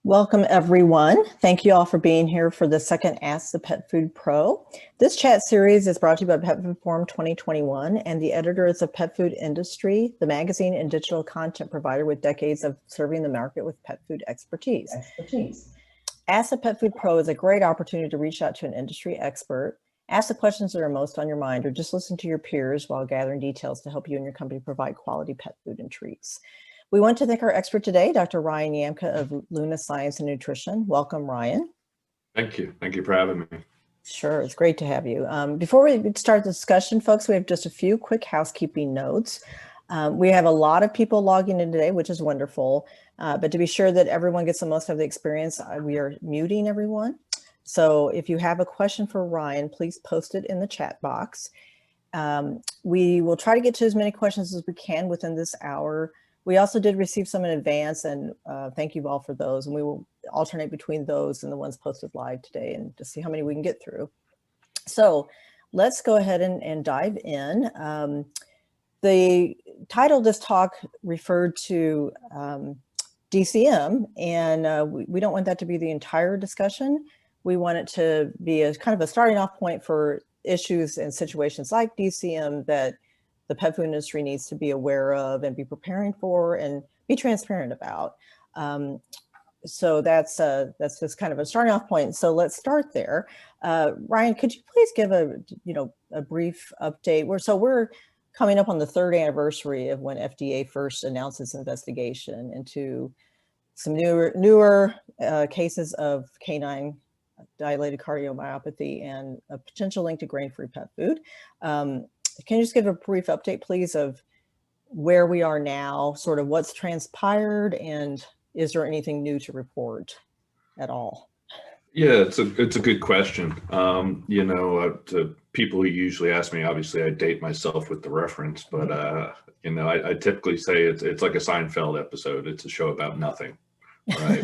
Welcome, everyone. Thank you all for being here for the second Ask the Pet Food Pro. This chat series is brought to you by Pet Food Forum 2021 and the editors of Pet Food Industry, the magazine and digital content provider with decades of serving the market with pet food expertise. Ask the Pet Food Pro is a great opportunity to reach out to an industry expert, ask the questions that are most on your mind, or just listen to your peers while gathering details to help you and your company provide quality pet food and treats. We want to thank our expert today, Dr. Ryan Yamka of Luna Science and Nutrition. Welcome, Ryan. Thank you. Thank you for having me. Sure, it's great to have you. Before we start the discussion, folks, we have just a few quick housekeeping notes. We have a lot of people logging in today, which is wonderful. But to be sure that everyone gets the most of the experience, we are muting everyone. So if you have a question for Ryan, please post it in the chat box. We will try to get to as many questions as we can within this hour. We also did receive some in advance, and thank you all for those. And we will alternate between those and the ones posted live today and to see how many we can get through. So let's go ahead and dive in. The title of this talk referred to DCM, and we don't want that to be the entire discussion. We want it to be a kind of a starting off point for issues and situations like DCM that the pet food industry needs to be aware of and be preparing for and be transparent about. So that's just kind of a starting off point. So let's start there. Ryan, could you please give a brief update? We're coming up on the third anniversary of when FDA first announced its investigation into some newer cases of canine dilated cardiomyopathy and a potential link to grain-free pet food. Can you just give a brief update, please, of where we are now, sort of what's transpired, and is there anything new to report at all? Yeah, it's a good question. To people who usually ask me, obviously I date myself with the reference, but I typically say it's like a Seinfeld episode. It's a show about nothing. Right.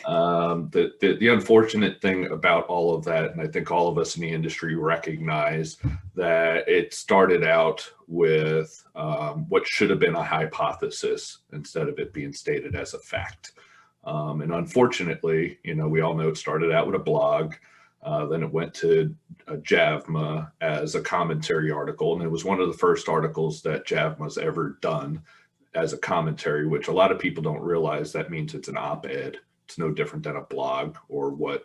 The unfortunate thing about all of that, and I think all of us in the industry recognize that it started out with what should have been a hypothesis instead of it being stated as a fact. And unfortunately, we all know it started out with a blog, then it went to JAVMA as a commentary article, and it was one of the first articles that JAVMA's ever done as a commentary, which a lot of people don't realize that means it's an op-ed. It's no different than a blog or what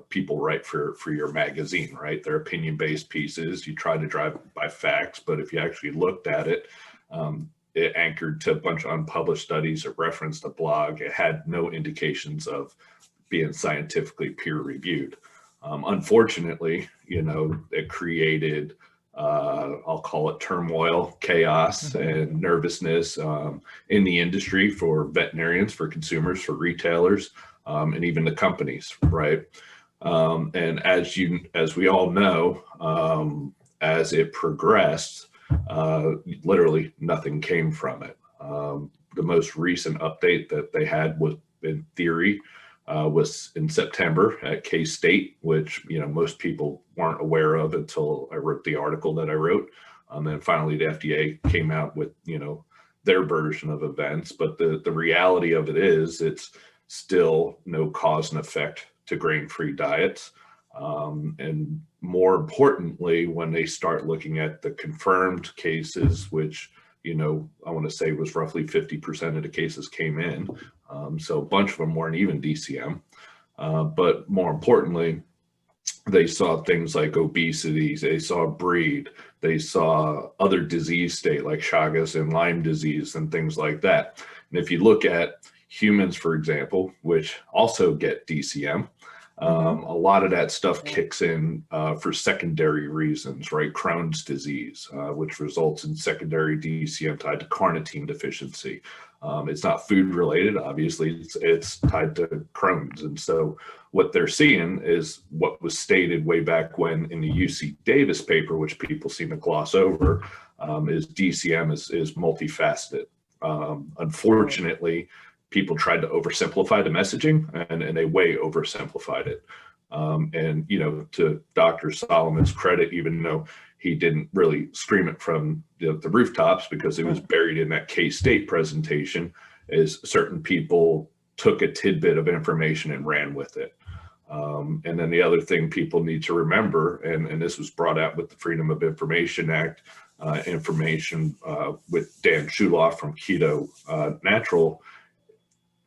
people write for your magazine, right? They're opinion-based pieces. You try to drive by facts, but if you actually looked at it, it anchored to a bunch of unpublished studies. It referenced a blog. It had no indications of being scientifically peer-reviewed. Unfortunately, it created I'll call it turmoil, chaos, and nervousness in the industry for veterinarians, for consumers, for retailers, and even the companies, right? And as we all know, as it progressed, literally nothing came from it. The most recent update that they had was, in theory, was in September at K-State, which most people weren't aware of until I wrote the article that I wrote. Then finally the FDA came out with their version of events. But the reality of it is it's still no cause and effect to grain-free diets. And more importantly, when they start looking at the confirmed cases, which I want to say was roughly 50% of the cases came in. So a bunch of them weren't even DCM. But more importantly, they saw things like obesity, they saw breed, they saw other disease state like Chagas and Lyme disease and things like that. And if you look at humans, for example, which also get DCM, a lot of that stuff kicks in for secondary reasons, right? Crohn's disease, which results in secondary DCM tied to carnitine deficiency. It's not food related, obviously, it's tied to Crohn's. And so what they're seeing is what was stated way back when in the UC Davis paper, which people seem to gloss over, is DCM is multifaceted. Unfortunately, people tried to oversimplify the messaging and they way oversimplified it. And, to Dr. Solomon's credit, even though he didn't really scream it from the rooftops because it was buried in that K-State presentation, is certain people took a tidbit of information and ran with it. And then the other thing people need to remember, and this was brought out with the Freedom of Information Act, information with Dan Shuloff from Keto Natural,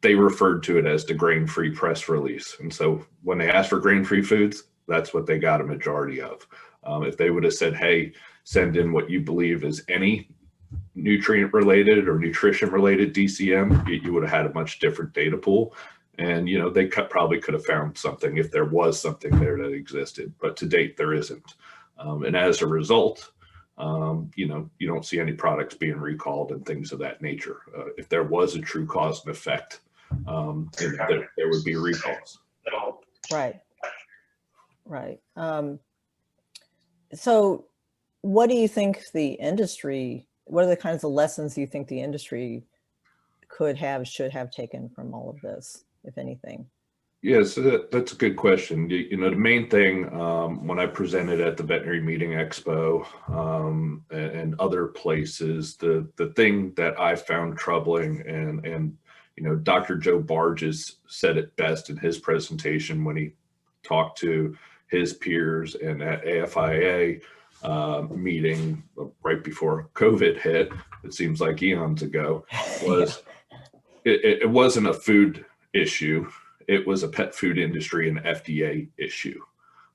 they referred to it as the grain-free press release. And so when they asked for grain-free foods, that's what they got a majority of. If they would have said, hey, send in what you believe is any nutrient related or nutrition related DCM, you would have had a much different data pool. And, they probably could have found something if there was something there that existed, but to date there isn't. And as a result, you don't see any products being recalled and things of that nature. If there was a true cause and effect, there would be recalls. Right. Right. So what do you think the industry, what are the kinds of lessons you think the industry should have taken from all of this, if anything? Yes, that's a good question. The main thing when I presented at the Veterinary Meeting Expo and other places, the thing that I found troubling, and Dr. Joe Barges said it best in his presentation when he talked to his peers and at AFIA meeting right before COVID hit, it seems like eons ago, was it wasn't a food issue. It was a pet food industry and FDA issue.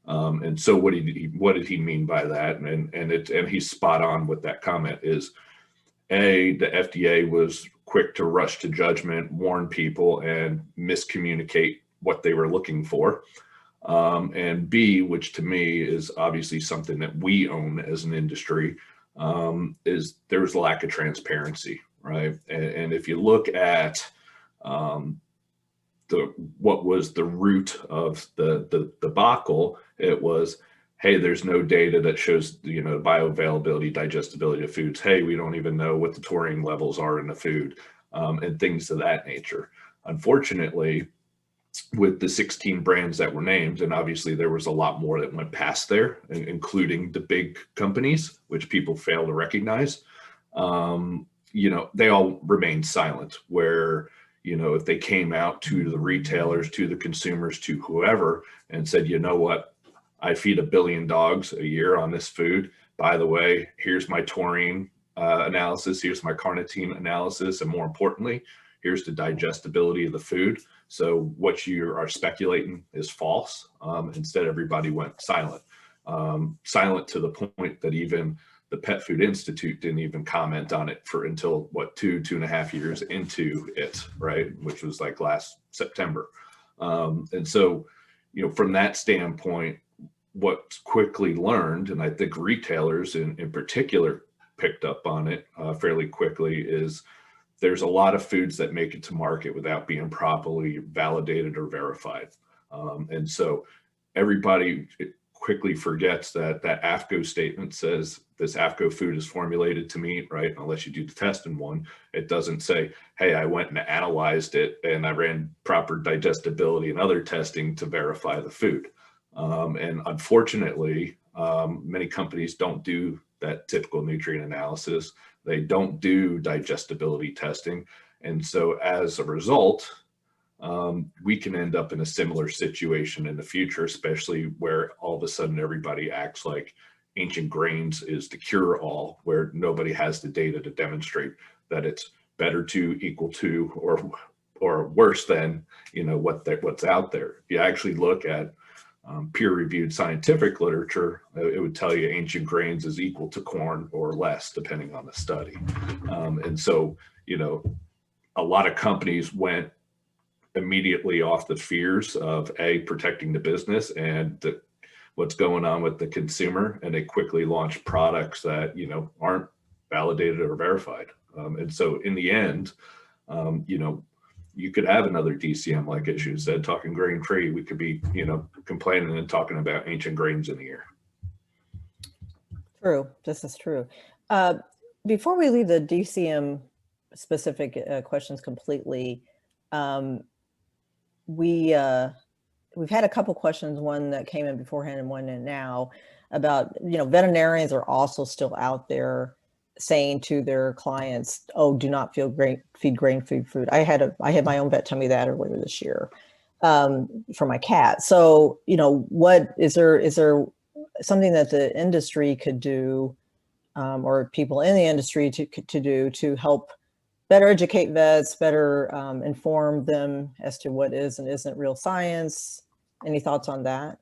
And so what did he mean by that? And he's spot on with that comment is, A, the FDA was quick to rush to judgment, warn people, and miscommunicate what they were looking for. And B, which to me is obviously something that we own as an industry, is there's a lack of transparency, right? And if you look at what was the root of the debacle, it was, hey, there's no data that shows bioavailability, digestibility of foods. Hey, we don't even know what the taurine levels are in the food, and things of that nature. Unfortunately, with the 16 brands that were named, and obviously there was a lot more that went past there, including the big companies, which people fail to recognize, they all remained silent, where if they came out to the retailers, to the consumers, to whoever, and said, you know what, I feed 1 billion dogs a year on this food. By the way, here's my taurine analysis, here's my carnitine analysis, and more importantly, here's the digestibility of the food. So what you are speculating is false. Instead, everybody went silent. Silent to the point that even the Pet Food Institute didn't even comment on it until 2.5 years into it, right? Which was like last September. And so, from that standpoint, what's quickly learned, and I think retailers in particular picked up on it fairly quickly, is there's a lot of foods that make it to market without being properly validated or verified. And so everybody quickly forgets that AFCO statement says this AFCO food is formulated to meat, right? Unless you do the test in one, it doesn't say, hey, I went and analyzed it and I ran proper digestibility and other testing to verify the food. And unfortunately, many companies don't do that typical nutrient analysis. They don't do digestibility testing. And so as a result, we can end up in a similar situation in the future, especially where all of a sudden everybody acts like ancient grains is the cure-all, where nobody has the data to demonstrate that it's better to, equal to, or worse than what's out there. If you actually look at peer-reviewed scientific literature, it would tell you ancient grains is equal to corn or less, depending on the study. And so, a lot of companies went immediately off the fears of protecting the business and what's going on with the consumer, and they quickly launched products that aren't validated or verified. And so in the end, you could have another DCM-like issue. Instead of talking grain-free, we could be complaining and talking about ancient grains in the air. True, this is true. Before we leave the DCM specific questions completely, we've had a couple questions, one that came in beforehand and one in now, about veterinarians are also still out there saying to their clients, "Oh, do not feed grain-free food." I had my own vet tell me that earlier this year for my cat. So, what is there something that the industry could do, or people in the industry to do to help better educate vets, better inform them as to what is and isn't real science? Any thoughts on that?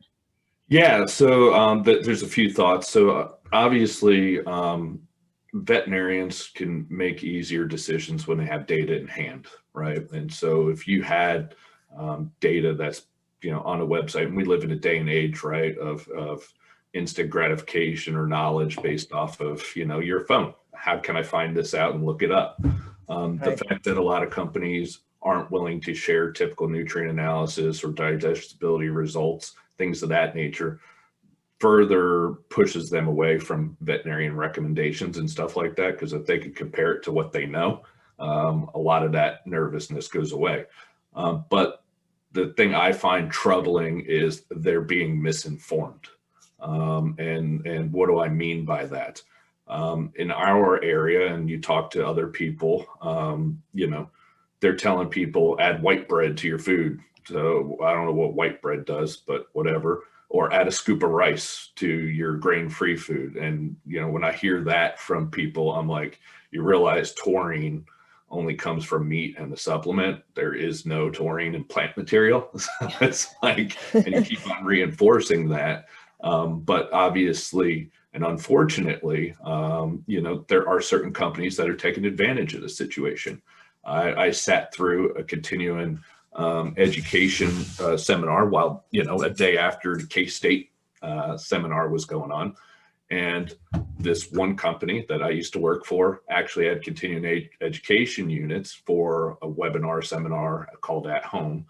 Yeah, so there's a few thoughts. So obviously, veterinarians can make easier decisions when they have data in hand, right? And so if you had data that's on a website, and we live in a day and age, right, of instant gratification or knowledge based off of your phone. How can I find this out and look it up? The fact that a lot of companies aren't willing to share typical nutrient analysis or digestibility results, things of that nature, further pushes them away from veterinarian recommendations and stuff like that. Because if they could compare it to what they know, a lot of that nervousness goes away. But the thing I find troubling is they're being misinformed. And what do I mean by that? In our area, and you talk to other people, they're telling people add white bread to your food. So I don't know what white bread does, but whatever. Or add a scoop of rice to your grain-free food. And when I hear that from people, I'm like, you realize taurine only comes from meat and the supplement. There is no taurine in plant material. So it's like, and you keep on reinforcing that. But obviously, and unfortunately, there are certain companies that are taking advantage of the situation. I sat through a continuing education seminar while, a day after the K-State seminar was going on. And this one company that I used to work for actually had continuing education units for a webinar seminar called At Home,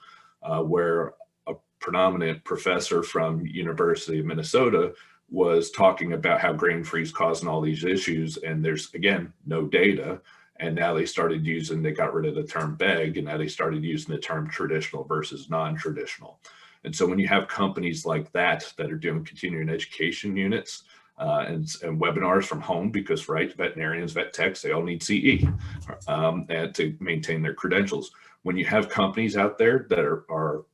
where a predominant professor from University of Minnesota was talking about how grain-free is causing all these issues. And there's, again, no data. And now they got rid of the term beg, and now they started using the term traditional versus non-traditional. And so when you have companies like that are doing continuing education units and webinars from home, because veterinarians, vet techs, they all need CE and to maintain their credentials. When you have companies out there that are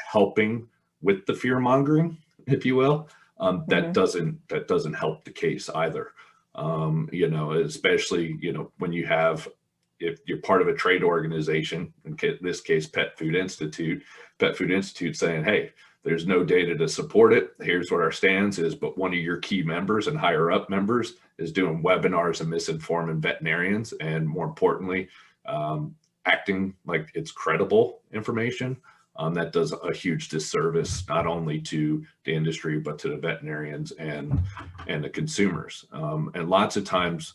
helping with the fear mongering, if you will, that doesn't help the case either. Especially, when you have, if you're part of a trade organization, in this case, Pet Food Institute saying, hey, there's no data to support it. Here's what our stance is. But one of your key members and higher up members is doing webinars and misinforming veterinarians. And more importantly, acting like it's credible information. That does a huge disservice, not only to the industry, but to the veterinarians and the consumers. And lots of times,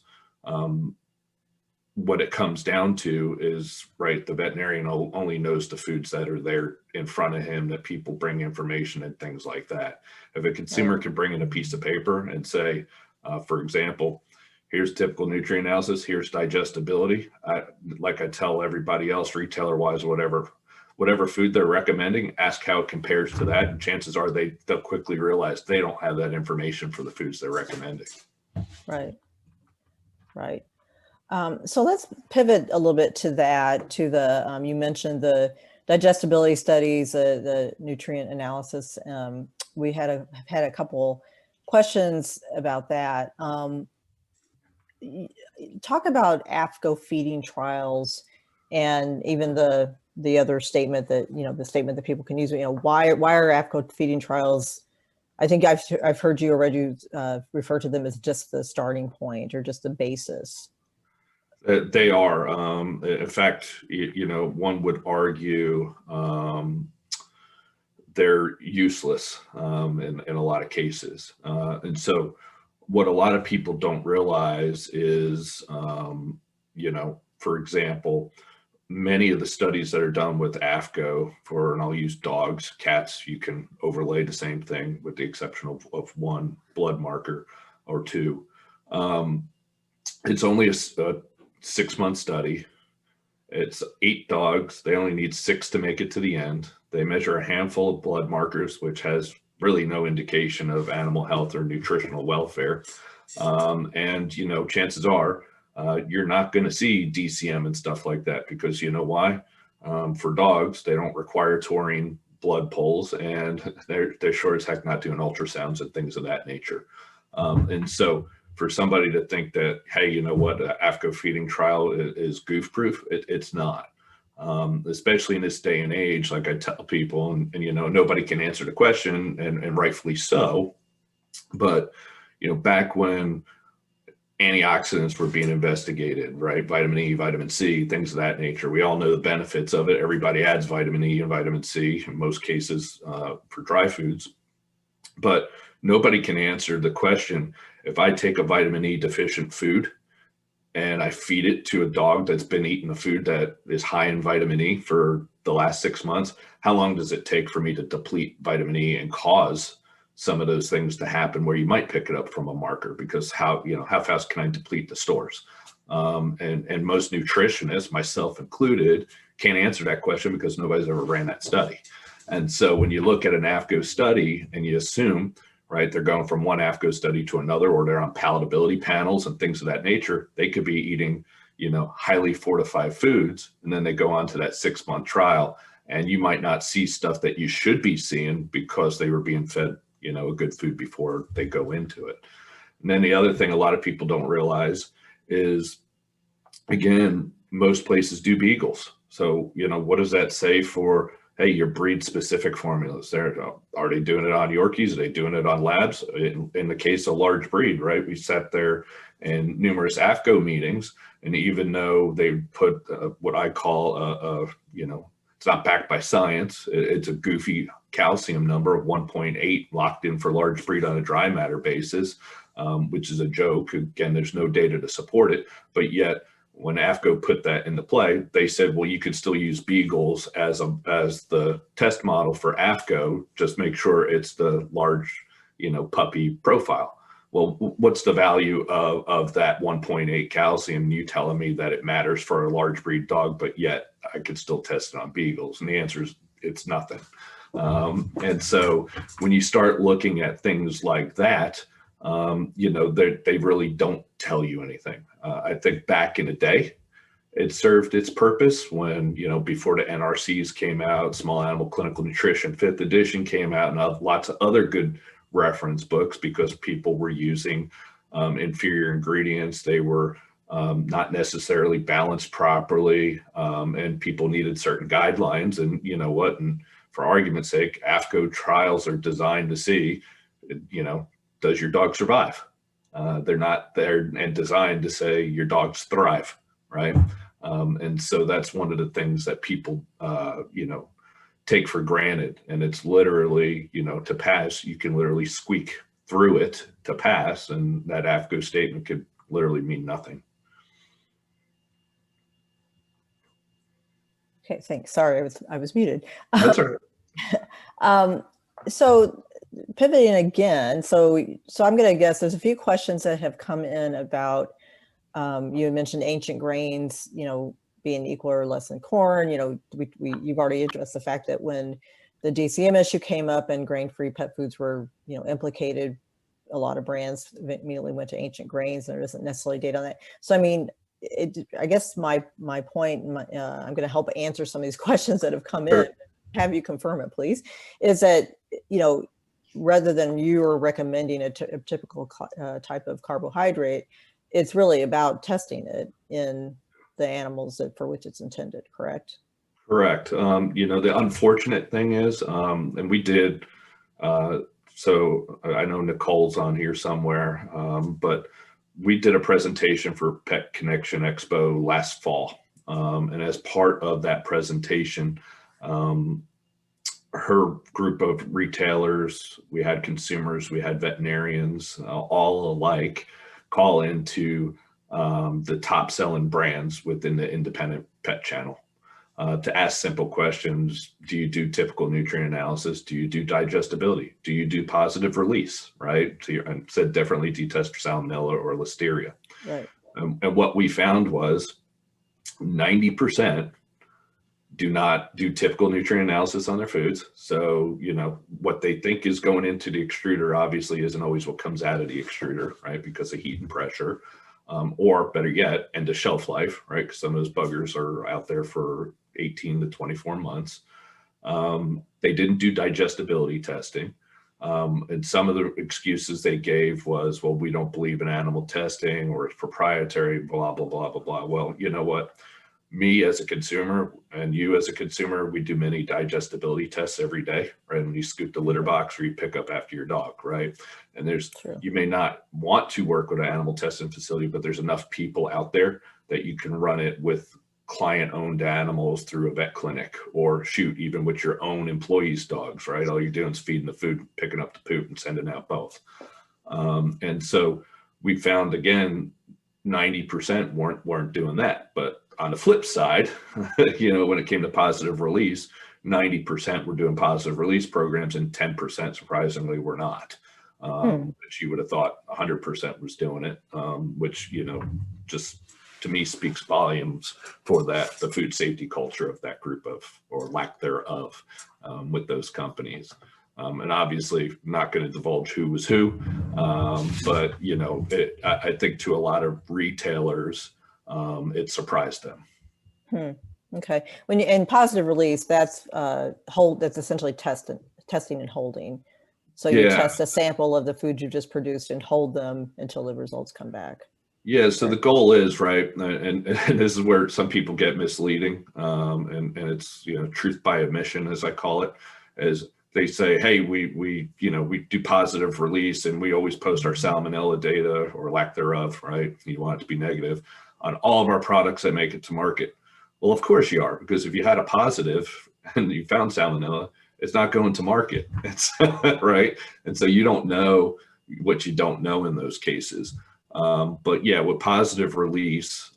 what it comes down to is, the veterinarian only knows the foods that are there in front of him, that people bring information and things like that. If a consumer can bring in a piece of paper and say, for example, here's typical nutrient analysis, here's digestibility. Like I tell everybody else, retailer wise, whatever food they're recommending, ask how it compares to that. And chances are they'll quickly realize they don't have that information for the foods they're recommending. Right. So let's pivot a little bit to that, to the, you mentioned the digestibility studies, the nutrient analysis. We had a couple questions about that. Talk about AFCO feeding trials, and even the other statement that, the statement that people can use, why are AFCO feeding trials? I think I've heard you already refer to them as just the starting point or just the basis. They are. In fact, one would argue they're useless in a lot of cases. And so what a lot of people don't realize is, for example, many of the studies that are done with AFCO and I'll use dogs, cats, you can overlay the same thing with the exception of one blood marker or two. It's only a 6-month study. It's 8 dogs. They only need 6 to make it to the end. They measure a handful of blood markers, which has really no indication of animal health or nutritional welfare. And, chances are you're not going to see DCM and stuff like that, because you know why? For dogs, they don't require taurine blood pulls, and they're sure as heck not doing ultrasounds and things of that nature. And so for somebody to think that, hey, you know what, an AFCO feeding trial is goof proof, it's not. Especially in this day and age, like I tell people, and nobody can answer the question, and rightfully so. But back when antioxidants were being investigated, right? Vitamin E, vitamin C, things of that nature. We all know the benefits of it. Everybody adds vitamin E and vitamin C in most cases for dry foods. But nobody can answer the question, if I take a vitamin E deficient food and I feed it to a dog that's been eating a food that is high in vitamin E for the last 6 months, how long does it take for me to deplete vitamin E and cause some of those things to happen where you might pick it up from a marker? Because how fast can I deplete the stores? And most nutritionists, myself included, can't answer that question because nobody's ever ran that study. And so when you look at an AFCO study and you assume, right, they're going from one AFCO study to another, or they're on palatability panels and things of that nature, they could be eating, highly fortified foods, and then they go on to that 6-month trial, and you might not see stuff that you should be seeing because they were being fed a good food before they go into it. And then the other thing a lot of people don't realize is, again, most places do beagles. So, what does that say for, hey, your breed specific formulas? Are they doing it on Yorkies? Are they doing it on labs? In the case of large breed, right? We sat there in numerous AFCO meetings, and even though they put what I call it's not backed by science, it's a goofy calcium number of 1.8 locked in for large breed on a dry matter basis, which is a joke. Again, there's no data to support it, but yet when AFCO put that into play, they said, well, you could still use beagles as the test model for AFCO, just make sure it's the large, puppy profile. Well, what's the value of that 1.8 calcium? You telling me that it matters for a large breed dog, but yet I could still test it on beagles? And the answer is it's nothing. And so when you start looking at things like that, they really don't tell you anything. I think back in the day, it served its purpose when, before the NRCs came out, Small Animal Clinical Nutrition, 5th edition came out, and lots of other good reference books, because people were using inferior ingredients. They were not necessarily balanced properly, and people needed certain guidelines. And and for argument's sake, AFCO trials are designed to see, does your dog survive? They're not there and designed to say your dogs thrive, right? And so that's one of the things that people, take for granted. And it's literally, to pass, you can literally squeak through it to pass, and that AFCO statement could literally mean nothing. Okay, thanks. Sorry, I was muted. That's all right. So pivoting again, so I'm going to guess there's a few questions that have come in about, you mentioned ancient grains, being equal or less than corn. You've already addressed the fact that when the DCM issue came up and grain-free pet foods were, implicated, a lot of brands immediately went to ancient grains, and there isn't necessarily data on that. So, I mean, I guess my point, I'm going to help answer some of these questions that have come in, have you confirm it, please, is that, rather than you're recommending a typical type of carbohydrate, it's really about testing it in the animals for which it's intended, correct? Correct. The unfortunate thing is, and we did, so I know Nicole's on here somewhere, but we did a presentation for Pet Connection Expo last fall. And as part of that presentation, her group of retailers, we had consumers, we had veterinarians, all alike, call into the top selling brands within the independent pet channel to ask simple questions. Do you do typical nutrient analysis? Do you do digestibility? Do you do positive release, right? And said differently, do you test for salmonella or listeria? Right. And what we found was 90% do not do typical nutrient analysis on their foods. So, what they think is going into the extruder obviously isn't always what comes out of the extruder, right? Because of heat and pressure, or better yet, end of shelf life, right? Because some of those buggers are out there for 18 to 24 months. They didn't do digestibility testing. And some of the excuses they gave was, well, we don't believe in animal testing, or it's proprietary, blah, blah, blah, blah, blah. Well, you know what? Me as a consumer and you as a consumer, we do many digestibility tests every day, right? When you scoop the litter box or you pick up after your dog, right? And you may not want to work with an animal testing facility, but there's enough people out there that you can run it with client-owned animals through a vet clinic, or shoot, even with your own employees' dogs, right? All you're doing is feeding the food, picking up the poop, and sending out both. And so we found, again, 90% weren't doing that. But on the flip side, when it came to positive release, 90% were doing positive release programs, and 10% surprisingly were not. Which you would have thought 100% was doing it, which, just to me speaks volumes for the food safety culture of that group or lack thereof, with those companies. And obviously not going to divulge who was who, but I think to a lot of retailers, it surprised them. Okay. In positive release, that's that's essentially testing and holding. So you test a sample of the food you just produced and hold them until the results come back. Yeah. So the goal is, right, and this is where some people get misleading, and it's truth by omission, as I call it, is they say, hey, we do positive release, and we always post our salmonella data or lack thereof, right? You want it to be negative on all of our products that make it to market. Well, of course you are, because if you had a positive and you found salmonella, it's not going to market. It's right. And so you don't know what you don't know in those cases. But yeah, with positive release,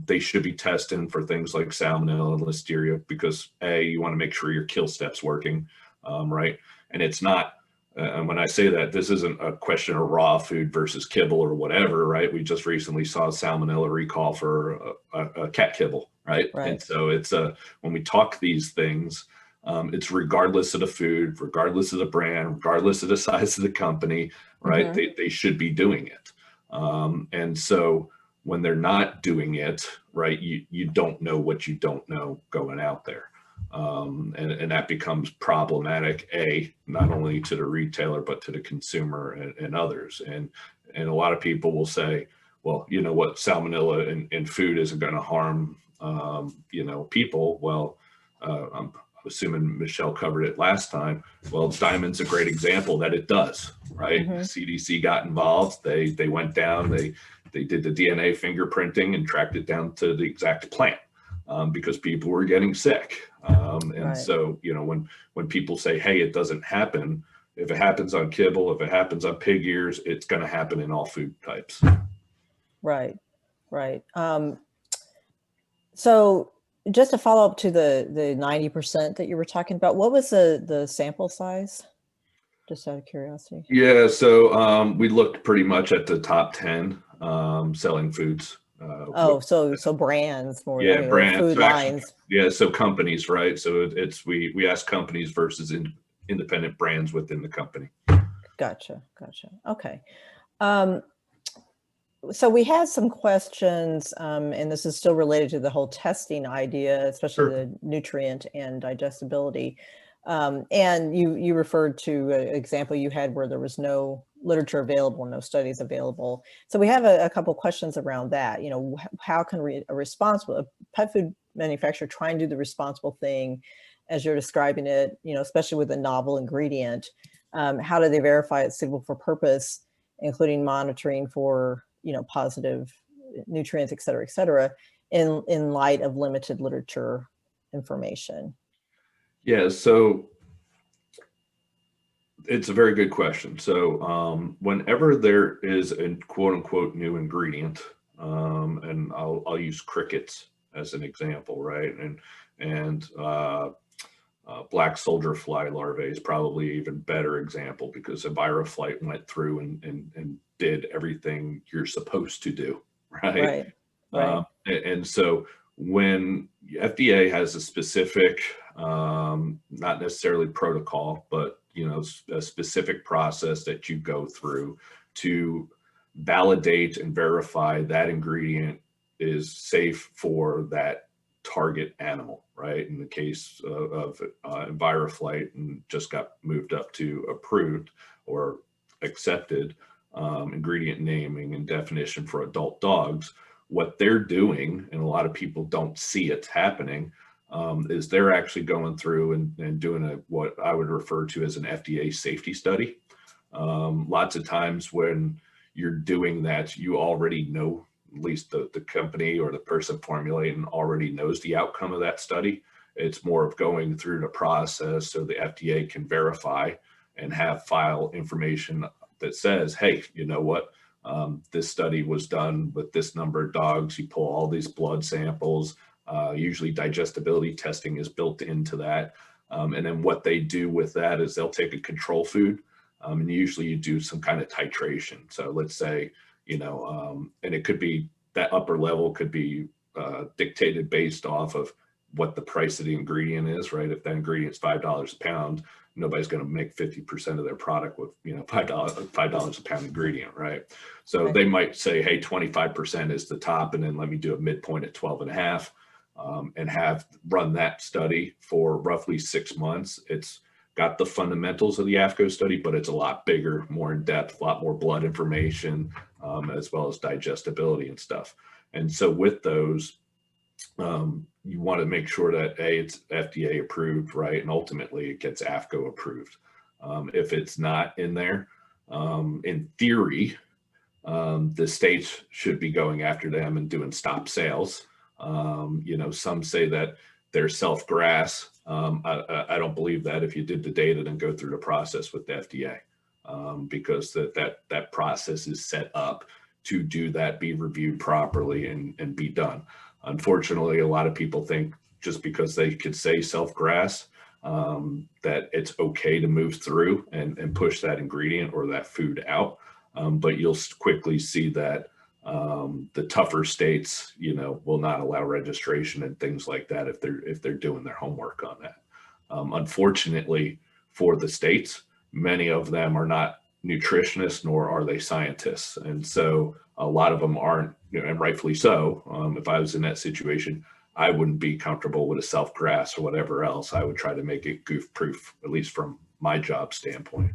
they should be testing for things like salmonella and listeria, because you want to make sure your kill step's working, right? And it's not, and when I say that, this isn't a question of raw food versus kibble or whatever, right? We just recently saw a salmonella recall for a cat kibble, right? And so it's when we talk these things, it's regardless of the food, regardless of the brand, regardless of the size of the company, right? They should be doing it. And so when they're not doing it, right, you don't know what you don't know going out there. And that becomes problematic, not only to the retailer, but to the consumer and others. And a lot of people will say, well, you know what, salmonella in food isn't going to harm, people. Well, I'm assuming Michelle covered it last time. Well, Diamond's a great example that it does, right? CDC got involved. They went down, they did the DNA fingerprinting and tracked it down to the exact plant, because people were getting sick. So, when people say, hey, it doesn't happen, if it happens on kibble, if it happens on pig ears, it's going to happen in all food types. Right. So just to follow up to the 90% that you were talking about, what was the sample size? Just out of curiosity. Yeah, so we looked pretty much at the top 10 selling foods. So brands more. Yeah, brands. Food lines. Yeah, so companies, right? So we ask companies versus independent brands within the company. Gotcha. Okay. So we had some questions, and this is still related to the whole testing idea, especially the nutrient and digestibility. And you referred to an example you had where there was no literature available, no studies available. So we have a couple questions around that. How can a pet food manufacturer try and do the responsible thing as you're describing it, especially with a novel ingredient? How do they verify it's suitable for purpose, including monitoring for positive nutrients, et cetera, in light of limited literature information? Yeah, so it's a very good question. So whenever there is a quote unquote new ingredient, and I'll use crickets as an example, right? And black soldier fly larvae is probably even better example, because EnviroFlight went through and did everything you're supposed to do, right? And so when FDA has a specific, not necessarily protocol, but a specific process that you go through to validate and verify that ingredient is safe for that target animal, right? In the case of EnviroFlight, and just got moved up to approved or accepted ingredient naming and definition for adult dogs. What they're doing, and a lot of people don't see it's happening, is they're actually going through and doing what I would refer to as an FDA safety study. Lots of times when you're doing that, you already know, at least the company or the person formulating already knows the outcome of that study. It's more of going through the process so the FDA can verify and have file information that says, hey, you know what? This study was done with this number of dogs. You pull all these blood samples. Usually digestibility testing is built into that. And then what they do with that is they'll take a control food, and usually you do some kind of titration. So let's say, and it could be that upper level could be dictated based off of what the price of the ingredient is, right? If that ingredient's $5 a pound, nobody's going to make 50% of their product with, $5 a pound ingredient, right? So They might say, hey, 25% is the top, and then let me do a midpoint at 12.5, and have run that study for roughly 6 months. It's got the fundamentals of the AFCO study, but it's a lot bigger, more in depth, a lot more blood information, as well as digestibility and stuff. And so with those, you want to make sure that it's FDA approved, right? And ultimately it gets AFCO approved. If it's not in there, in theory, the states should be going after them and doing stop sales. Some say that they're self-grass. I don't believe that. If you did the data, then go through the process with the FDA, because that process is set up to do that, be reviewed properly, and be done. Unfortunately, a lot of people think just because they could say self-grass, that it's okay to move through and push that ingredient or that food out. But you'll quickly see that the tougher states, will not allow registration and things like that if they're doing their homework on that. Unfortunately for the states, many of them are not nutritionists, nor are they scientists. And so a lot of them aren't, and rightfully so. If I was in that situation, I wouldn't be comfortable with a self-grass or whatever else. I would try to make it goof-proof, at least from my job standpoint.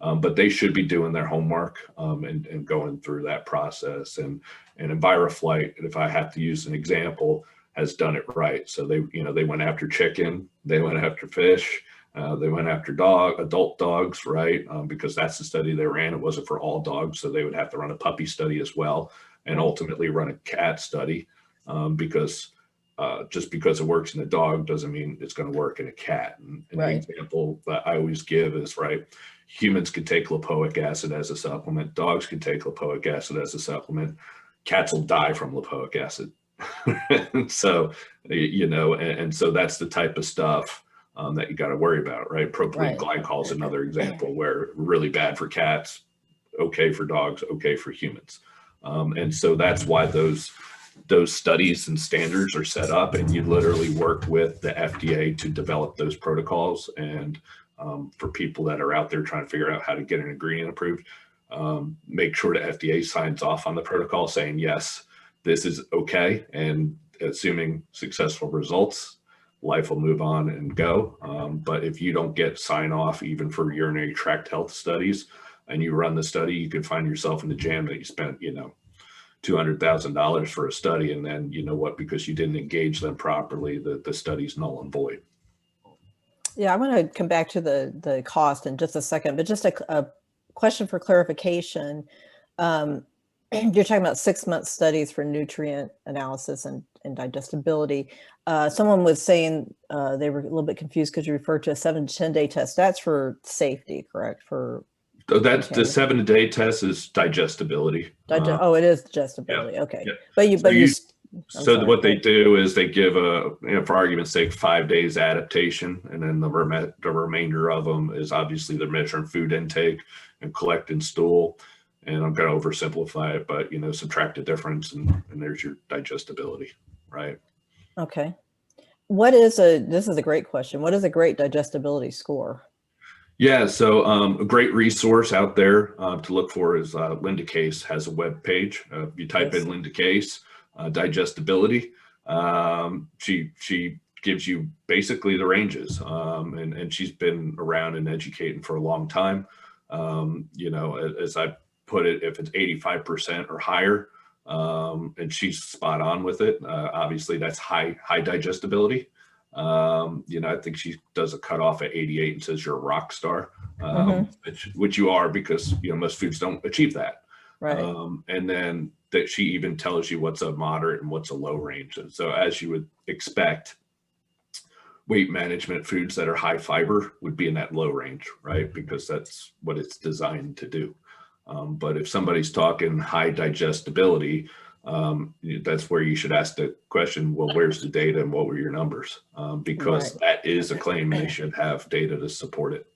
But they should be doing their homework, and going through that process. And EnviroFlight, if I have to use an example, has done it right. So they went after chicken, they went after fish, they went after adult dogs, right? Because that's the study they ran. It wasn't for all dogs, so they would have to run a puppy study as well, and ultimately run a cat study, because just because it works in a dog doesn't mean it's going to work in a cat. And the example that I always give is, right, humans can take lipoic acid as a supplement. Dogs can take lipoic acid as a supplement. Cats will die from lipoic acid. So, and so that's the type of stuff that you got to worry about, right? Propylene glycol is another example where really bad for cats, okay for dogs, okay for humans. And so that's why those studies and standards are set up, and you literally work with the FDA to develop those protocols. And for people that are out there trying to figure out how to get an ingredient approved, make sure the FDA signs off on the protocol saying, yes, this is okay. And assuming successful results, life will move on and go. But if you don't get sign off, even for urinary tract health studies, and you run the study, you could find yourself in the jam that you spent, $200,000 for a study. And then, because you didn't engage them properly, the study's null and void. Yeah, I want to come back to the cost in just a second, but just a question for clarification. You're talking about 6-month studies for nutrient analysis and digestibility. Someone was saying they were a little bit confused because you referred to a 7 to 10 day test. That's for safety, correct? That's the 7-day test is digestibility. It is digestibility. Yeah, okay. Yeah. What they do is they give for argument's sake, 5 days adaptation, and then the remainder of them is obviously they're measuring food intake and collecting stool. And I'm going to oversimplify it, but subtract the difference, and there's your digestibility, right? Okay. This is a great question. What is a great digestibility score? Yeah, so a great resource out there to look for is Linda Case has a web page. You type Yes. in Linda Case digestibility. She gives you basically the ranges, and she's been around and educating for a long time. As I put it, if it's 85% or higher, and she's spot on with it. Obviously, that's high digestibility. I think she does a cutoff at 88 and says you're a rock star, which you are, because most foods don't achieve that. Right. And then that she even tells you what's a moderate and what's a low range. And so, as you would expect, weight management foods that are high fiber would be in that low range, right? Because that's what it's designed to do. But if somebody's talking high digestibility, that's where you should ask the question, well, where's the data and what were your numbers? Because Right. that is a claim, they should have data to support it.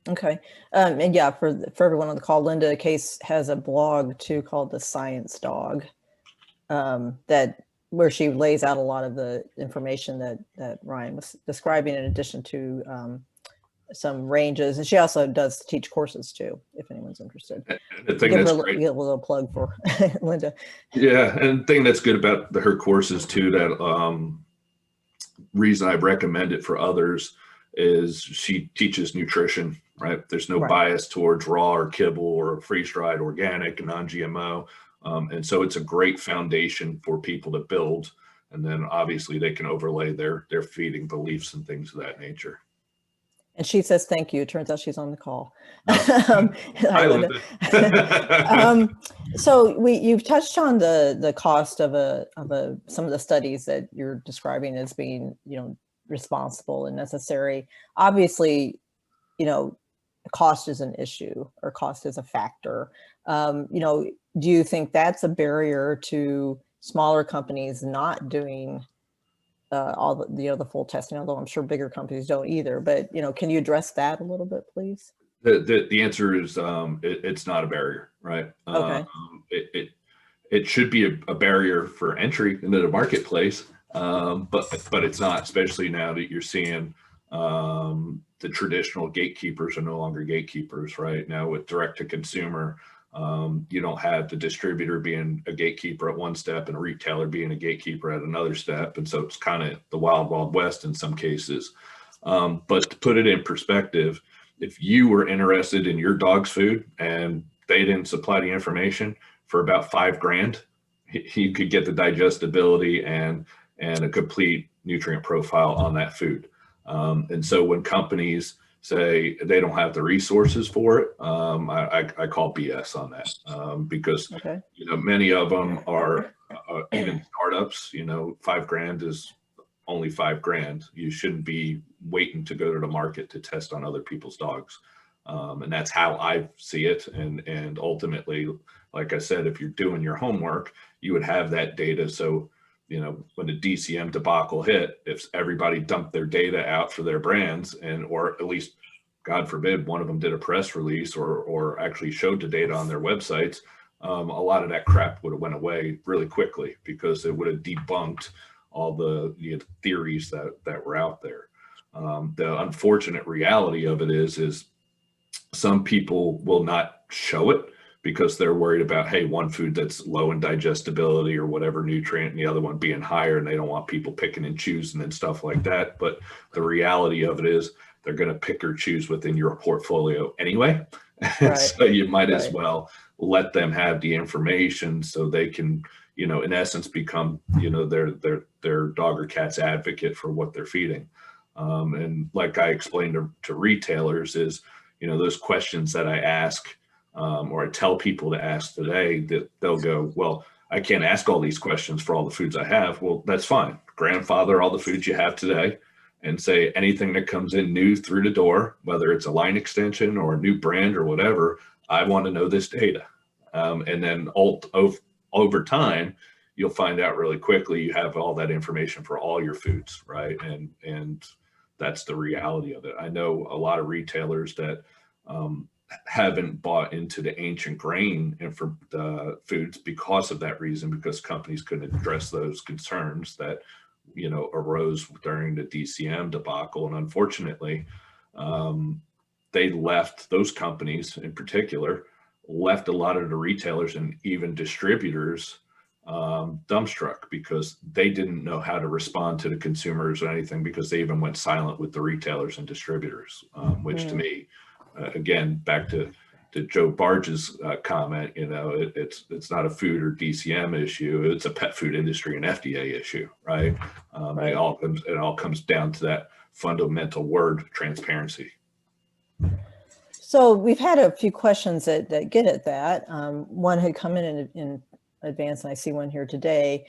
Okay. And yeah, for everyone on the call, Linda Case has a blog too called The Science Dog, where she lays out a lot of the information that Ryan was describing, in addition to some ranges. And she also does teach courses too, if anyone's interested. The thing that's great. Give a little plug for Linda. Yeah, and the thing that's good about her courses too, that reason I recommend it for others, is she teaches nutrition, right? There's no bias towards raw or kibble or freeze-dried, organic, non-GMO. And so it's a great foundation for people to build. And then obviously they can overlay their feeding beliefs and things of that nature. And she says, thank you. It turns out she's on the call. Hi, Linda. So you've touched on the cost of some of the studies that you're describing as being, responsible and necessary. Obviously, cost is an issue, or cost is a factor. Do you think that's a barrier to smaller companies not doing all the full testing, although I'm sure bigger companies don't either, but can you address that a little bit, please? The answer is it's not a barrier, right? Okay. It should be a barrier for entry into the marketplace, but it's not, especially now that you're seeing the traditional gatekeepers are no longer gatekeepers, right? Now with direct to consumer, you don't have the distributor being a gatekeeper at one step and a retailer being a gatekeeper at another step. And so it's kind of the wild, wild west in some cases. But to put it in perspective, if you were interested in your dog's food and they didn't supply the information, for about $5,000, you could get the digestibility and a complete nutrient profile on that food. And so when companies say they don't have the resources for it, I call BS on that, because many of them are even startups. $5,000 is only $5,000. You shouldn't be waiting to go to the market to test on other people's dogs, and that's how I see it. And ultimately, like I said, if you're doing your homework, you would have that data. So when the DCM debacle hit, if everybody dumped their data out for their brands, or at least, God forbid, one of them did a press release or actually showed the data on their websites, a lot of that crap would have went away really quickly, because it would have debunked all the theories that were out there. The unfortunate reality of it is some people will not show it because they're worried about, hey, one food that's low in digestibility or whatever nutrient, and the other one being higher, and they don't want people picking and choosing and stuff like that. But the reality of it is they're going to pick or choose within your portfolio anyway. Right. So you might as well let them have the information so they can, in essence, become, their dog or cat's advocate for what they're feeding. And like I explained to retailers is, those questions that I ask, or I tell people to ask today, that they'll go, well, I can't ask all these questions for all the foods I have. Well, that's fine. Grandfather all the foods you have today, and say anything that comes in new through the door, whether it's a line extension or a new brand or whatever, I want to know this data. And then over time, you'll find out really quickly you have all that information for all your foods, right? And that's the reality of it. I know a lot of retailers that haven't bought into the ancient grain and for foods because of that reason, because companies couldn't address those concerns that arose during the DCM debacle. And unfortunately, they left, those companies in particular, left a lot of the retailers and even distributors dumbstruck, because they didn't know how to respond to the consumers or anything, because they even went silent with the retailers and distributors, which to me, again, back to Joe Barge's comment, it's not a food or DCM issue, it's a pet food industry and FDA issue, right? Right. It all comes down to that fundamental word, transparency. So we've had a few questions that get at that. One had come in advance, and I see one here today.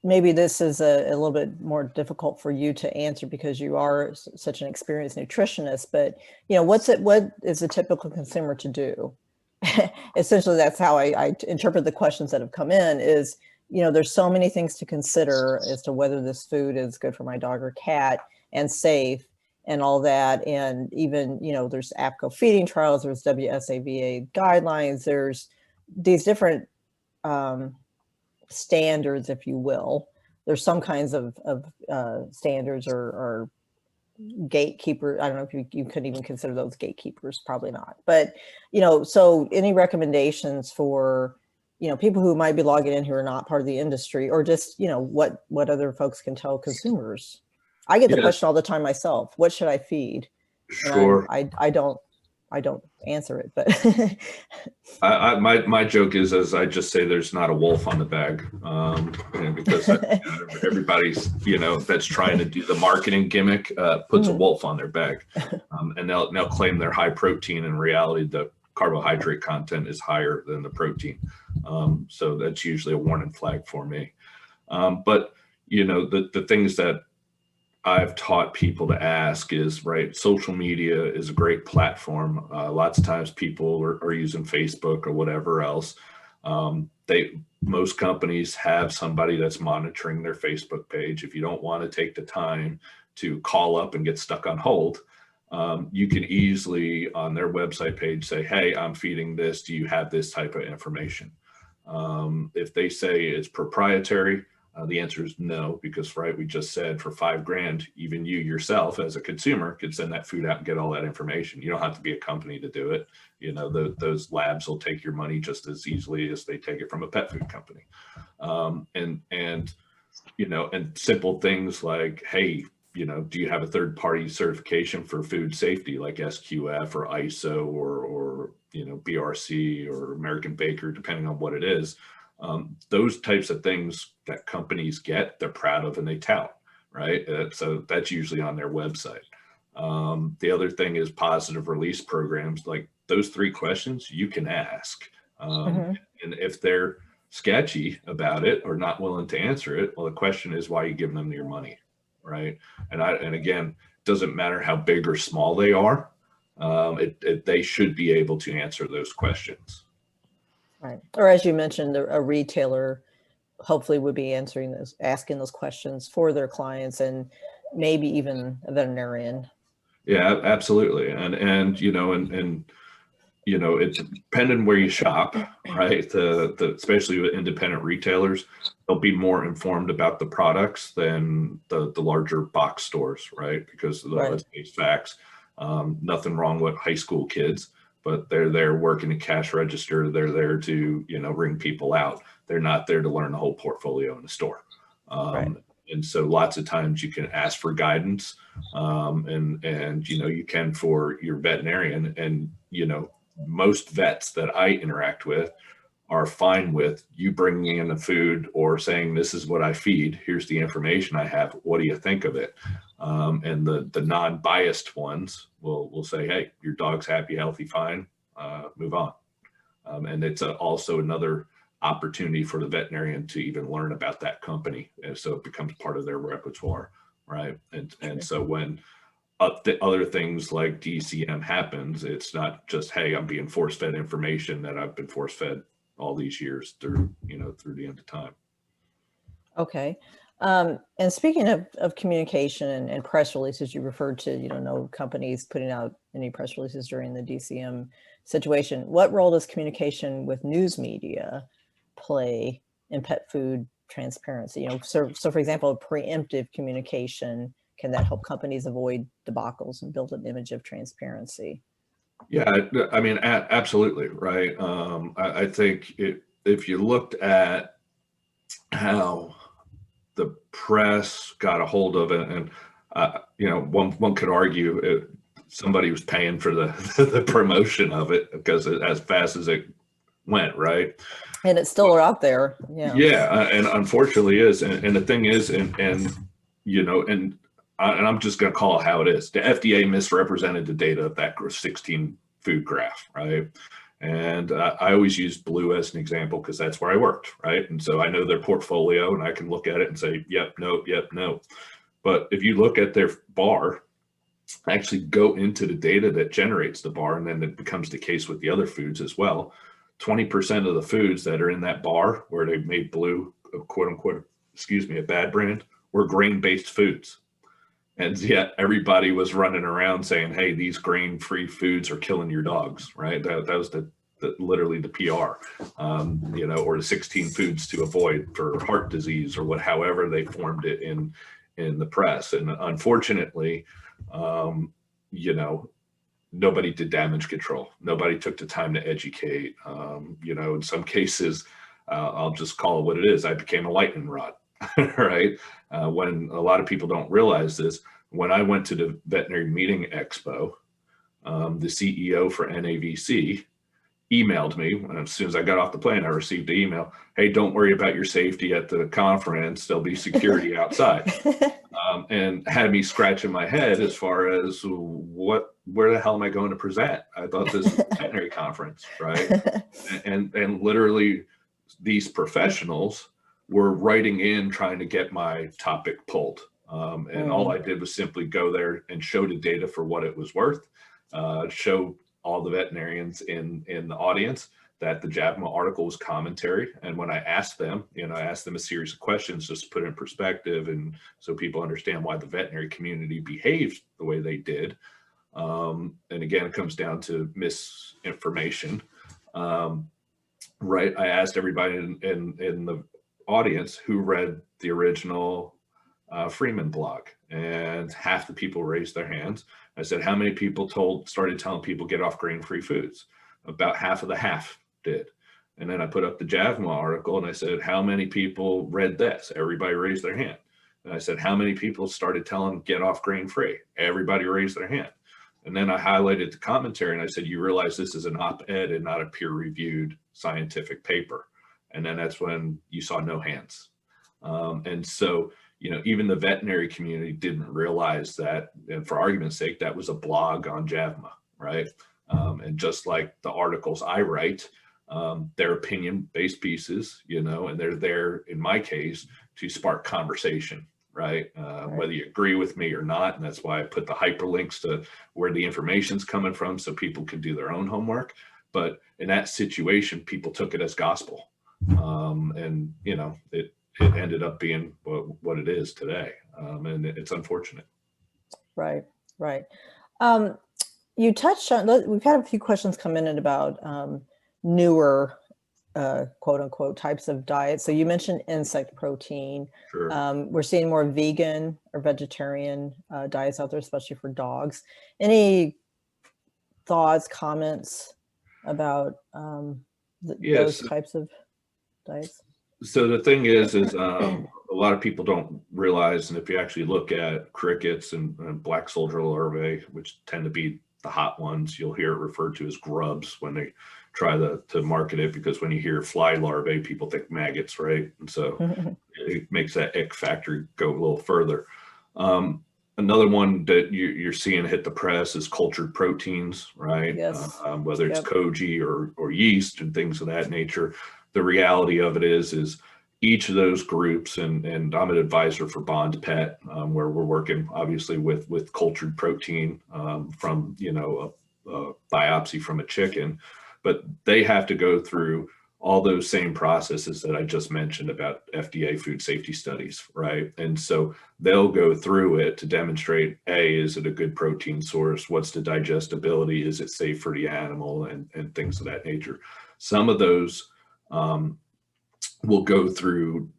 Maybe this is a little bit more difficult for you to answer because you are such an experienced nutritionist, but what is a typical consumer to do? Essentially, that's how I interpret the questions that have come in is, there's so many things to consider as to whether this food is good for my dog or cat and safe and all that. And even, there's APCO feeding trials, there's WSAVA guidelines, there's these different standards, if you will. There's some kinds of standards or gatekeeper. I don't know if you could even consider those gatekeepers, probably not. But, so any recommendations for, people who might be logging in who are not part of the industry, or just, what other folks can tell consumers? I get the question all the time myself. What should I feed? Sure. I don't answer it, but my joke is, as I just say, there's not a wolf on the bag, because everybody's that's trying to do the marketing gimmick puts a wolf on their bag, and they'll claim they're high protein. In reality, the carbohydrate content is higher than the protein, so that's usually a warning flag for me. But the things that I've taught people to ask is, right, social media is a great platform. Lots of times people are using Facebook or whatever else. Most companies have somebody that's monitoring their Facebook page. If you don't want to take the time to call up and get stuck on hold, you can easily on their website page say, hey, I'm feeding this. Do you have this type of information? If they say it's proprietary, the answer is no, because we just said for $5,000, even you yourself as a consumer could send that food out and get all that information. You don't have to be a company to do it. Those labs will take your money just as easily as they take it from a pet food company. And simple things like, hey, do you have a third-party certification for food safety like SQF or ISO or BRC or American Baker, depending on what it is. Those types of things that companies get, they're proud of and they tout, right? So that's usually on their website. The other thing is positive release programs. Like those 3 questions you can ask. And if they're sketchy about it or not willing to answer it, well, the question is, why are you giving them your money, right? And again, it doesn't matter how big or small they are. They should be able to answer those questions. Right. Or as you mentioned, a retailer hopefully would be asking those questions for their clients, and maybe even a veterinarian. Yeah, absolutely. And it's depending where you shop, right? Especially with independent retailers, they'll be more informed about the products than the larger box stores, right? Because let's face facts, nothing wrong with high school kids, but they're there working a cash register. They're there to, ring people out. They're not there to learn the whole portfolio in the store. And so lots of times you can ask for guidance, and you can for your veterinarian. And, most vets that I interact with are fine with you bringing in the food or saying, this is what I feed. Here's the information I have. What do you think of it? And the non-biased ones will say, hey, your dog's happy, healthy, fine, move on. And it's also another opportunity for the veterinarian to even learn about that company. And so it becomes part of their repertoire, right? And so when the other things like DCM happens, it's not just, hey, I'm being force-fed information that I've been force-fed all these years through the end of time. Okay. And speaking of communication and press releases, you referred to, no companies putting out any press releases during the DCM situation. What role does communication with news media play in pet food transparency? So for example, preemptive communication, can that help companies avoid debacles and build an image of transparency? Yeah, I mean, absolutely, right. I think if you looked at how the press got a hold of it, and one could argue somebody was paying for the the promotion of it because as fast as it went, right? And it's still out there. Yeah, and unfortunately is, and the thing is, and I'm just going to call it how it is. The FDA misrepresented the data of that 16 food graph, right? And I always use Blue as an example because that's where I worked, right? And so I know their portfolio and I can look at it and say, yep, no, yep, no. But if you look at their bar, actually go into the data that generates the bar, and then it becomes the case with the other foods as well. 20% of the foods that are in that bar where they made Blue, quote unquote, a bad brand, were grain-based foods. And yet everybody was running around saying, hey, these grain-free foods are killing your dogs, right? That was literally the PR, or the 16 foods to avoid for heart disease or however they formed it in the press. And unfortunately, nobody did damage control. Nobody took the time to educate. In some cases, I'll just call it what it is. I became a lightning rod, right? When a lot of people don't realize this, when I went to the Veterinary Meeting Expo, the CEO for NAVC emailed me. As soon as I got off the plane, I received the email. Hey, don't worry about your safety at the conference. There'll be security outside. And had me scratching my head as far as where the hell am I going to present? I thought this was a veterinary conference, right? And literally these professionals were writing in trying to get my topic pulled. And all I did was simply go there and show the data for what it was worth, show all the veterinarians in the audience that the JAVMA article was commentary. And when I asked them, I asked them a series of questions just to put it in perspective and so people understand why the veterinary community behaved the way they did. And again, it comes down to misinformation, right? I asked everybody in the audience who read the original Freeman blog, and half the people raised their hands. I said, how many people started telling people get off grain-free foods? About half of the half did. And then I put up the JAVMA article and I said, how many people read this? Everybody raised their hand. And I said, how many people started telling them get off grain-free? Everybody raised their hand. And then I highlighted the commentary and I said, you realize this is an op-ed and not a peer-reviewed scientific paper. And then that's when you saw no hands. And so, even the veterinary community didn't realize that, and for argument's sake, that was a blog on JAVMA, right? And just like the articles I write, they're opinion-based pieces, and they're there, in my case, to spark conversation, right? Whether you agree with me or not, and that's why I put the hyperlinks to where the information's coming from so people can do their own homework. But in that situation, people took it as gospel. And, it ended up being what it is today. And it's unfortunate. Right. You touched on, we've had a few questions come in about newer, quote unquote, types of diets. So you mentioned insect protein. Sure. We're seeing more vegan or vegetarian diets out there, especially for dogs. Any thoughts, comments about those types of diets? So the thing is a lot of people don't realize, and if you actually look at crickets and black soldier larvae, which tend to be the hot ones, you'll hear it referred to as grubs when they try to market it, because when you hear fly larvae, people think maggots, right? And so it makes that ick factor go a little further. Another one that you're seeing hit the press is cultured proteins, right? Yes. Whether it's koji or yeast and things of that nature. The reality of it is each of those groups, and I'm an advisor for Bond Pet, where we're working obviously with cultured protein from a biopsy from a chicken, but they have to go through all those same processes that I just mentioned about FDA food safety studies, right? And so they'll go through it to demonstrate, is it a good protein source? What's the digestibility? Is it safe for the animal? And things of that nature. Some of those will go through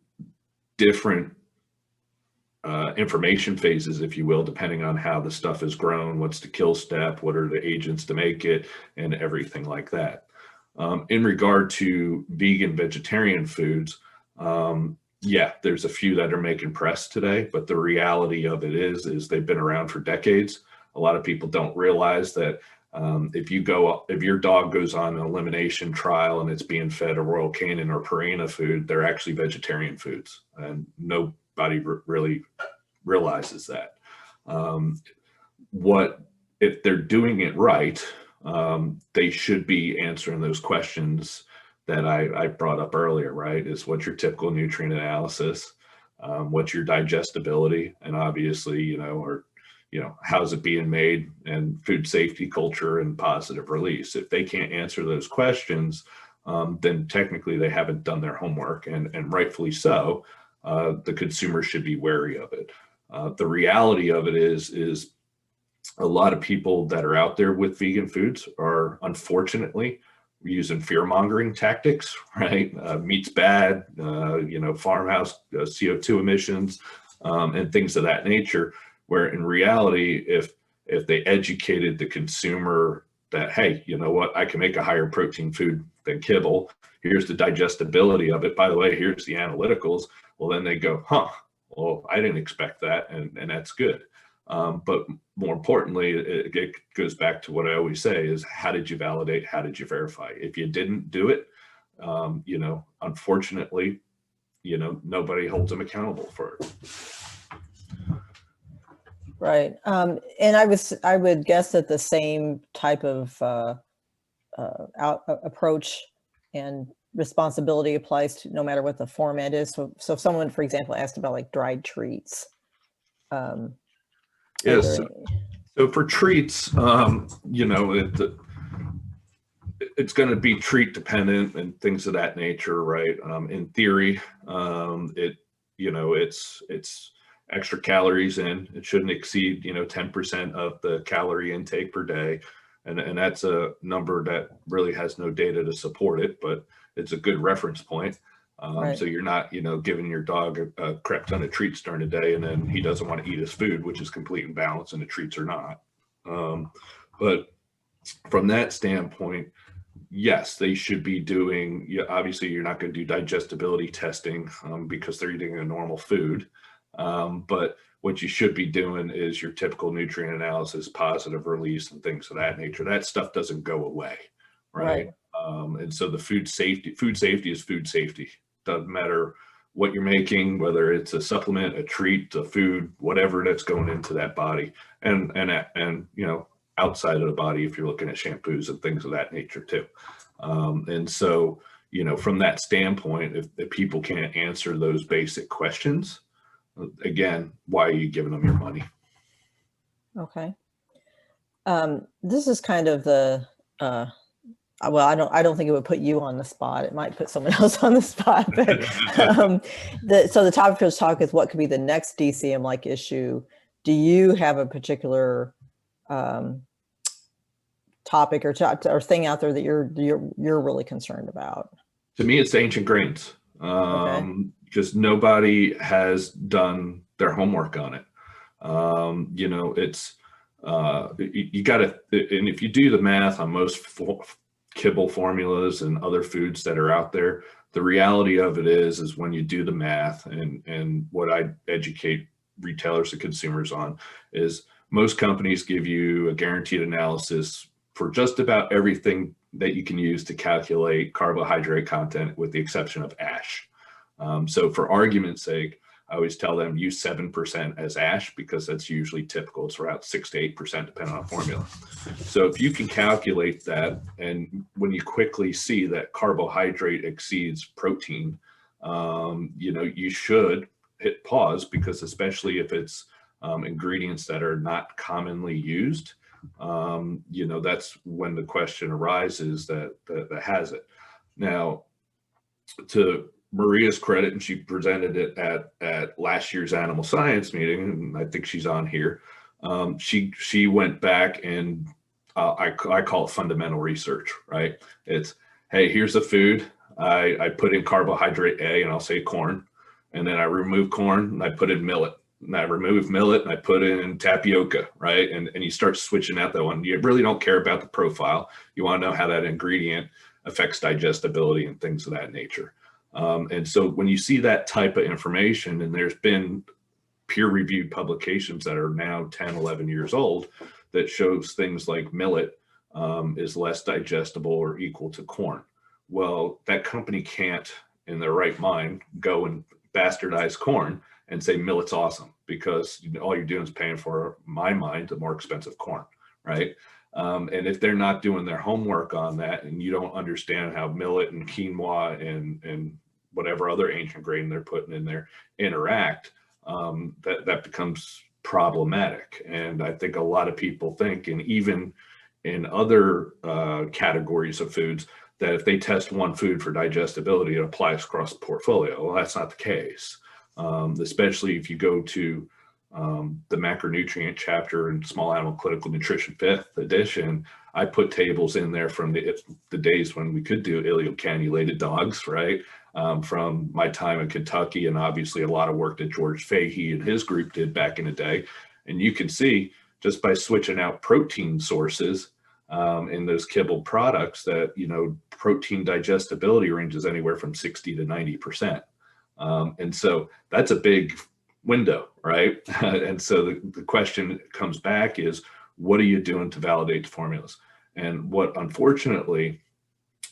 different information phases, if you will, depending on how the stuff is grown, what's the kill step, what are the agents to make it, and everything like that. In regard to vegan, vegetarian foods, yeah, there's a few that are making press today, but the reality of it is they've been around for decades. A lot of people don't realize that if your dog goes on an elimination trial and it's being fed a Royal Canin or Purina food, they're actually vegetarian foods, and nobody really realizes that. If they're doing it right, they should be answering those questions that I brought up earlier, right? Is what's your typical nutrient analysis? What's your digestibility? And obviously, how's it being made, and food safety culture and positive release. If they can't answer those questions, then technically they haven't done their homework, and rightfully so. The consumer should be wary of it. The reality of it is a lot of people that are out there with vegan foods are unfortunately using fear-mongering tactics, right? Meat's bad, farmhouse CO2 emissions, and things of that nature, where in reality, if they educated the consumer that, hey, you know what, I can make a higher protein food than kibble, here's the digestibility of it, by the way, here's the analyticals, well, then they go, well, I didn't expect that, and that's good. But more importantly, it goes back to what I always say is, how did you validate? How did you verify? If you didn't do it, unfortunately, nobody holds them accountable for it. Right. And I would guess that the same type of approach and responsibility applies to no matter what the format is. So if someone, for example, asked about like dried treats. Yes. So for treats, it's going to be treat dependent and things of that nature, right? In theory, it's extra calories in. It shouldn't exceed 10% of the calorie intake per day, and that's a number that really has no data to support it, but it's a good reference point. Right. So you're not, giving your dog a crap ton of treats during the day, and then he doesn't want to eat his food, which is complete imbalance, and the treats are not. But from that standpoint, yes, they should be doing. Obviously, you're not going to do digestibility testing because they're eating a normal food. But what you should be doing is your typical nutrient analysis, positive release, and things of that nature. That stuff doesn't go away, right? And so the food safety is food safety. Doesn't matter what you're making, whether it's a supplement, a treat, a food, whatever that's going into that body, and outside of the body, if you're looking at shampoos and things of that nature too. And so, from that standpoint, if people can't answer those basic questions, again, why are you giving them your money? Okay. This is kind of the well, I don't think it would put you on the spot. It might put someone else on the spot. But so the topic for this talk is what could be the next DCM-like issue. Do you have a particular topic or thing out there that you're really concerned about? To me, it's ancient grains. Because nobody has done their homework on it. It's you got to, and if you do the math on most kibble formulas and other foods that are out there, the reality of it is when you do the math, and what I educate retailers and consumers on is most companies give you a guaranteed analysis for just about everything that you can use to calculate carbohydrate content, with the exception of ash. So for argument's sake, I always tell them use 7% as ash, because that's usually typical. It's around 6 to 8% depending on formula. So if you can calculate that, and when you quickly see that carbohydrate exceeds protein, you should hit pause, because especially if it's ingredients that are not commonly used, that's when the question arises that has it. Now, to Maria's credit, and she presented it at last year's animal science meeting, and I think she's on here. She went back and I call it fundamental research, right? It's, hey, here's a food. I put in carbohydrate A, and I'll say corn. And then I remove corn and I put in millet. And I remove millet and I put in tapioca, right? And you start switching out that one. You really don't care about the profile. You want to know how that ingredient affects digestibility and things of that nature. And so when you see that type of information, and there's been peer-reviewed publications that are now 10, 11 years old that shows things like millet is less digestible or equal to corn. Well, that company can't, in their right mind, go and bastardize corn and say millet's awesome, because all you're doing is paying for, my mind, the more expensive corn, right? And if they're not doing their homework on that, and you don't understand how millet and quinoa and whatever other ancient grain they're putting in there interact, that becomes problematic. And I think a lot of people think, and even in other categories of foods, that if they test one food for digestibility, it applies across the portfolio. Well, that's not the case, especially if you go to the macronutrient chapter in Small Animal Clinical Nutrition 5th edition. I put tables in there from the days when we could do ileocannulated dogs, right? From my time in Kentucky, and obviously a lot of work that George Fahey and his group did back in the day. And you can see just by switching out protein sources in those kibble products that, protein digestibility ranges anywhere from 60 to 90%. And so that's a big window, right? And so the question comes back is, what are you doing to validate the formulas? And what, unfortunately,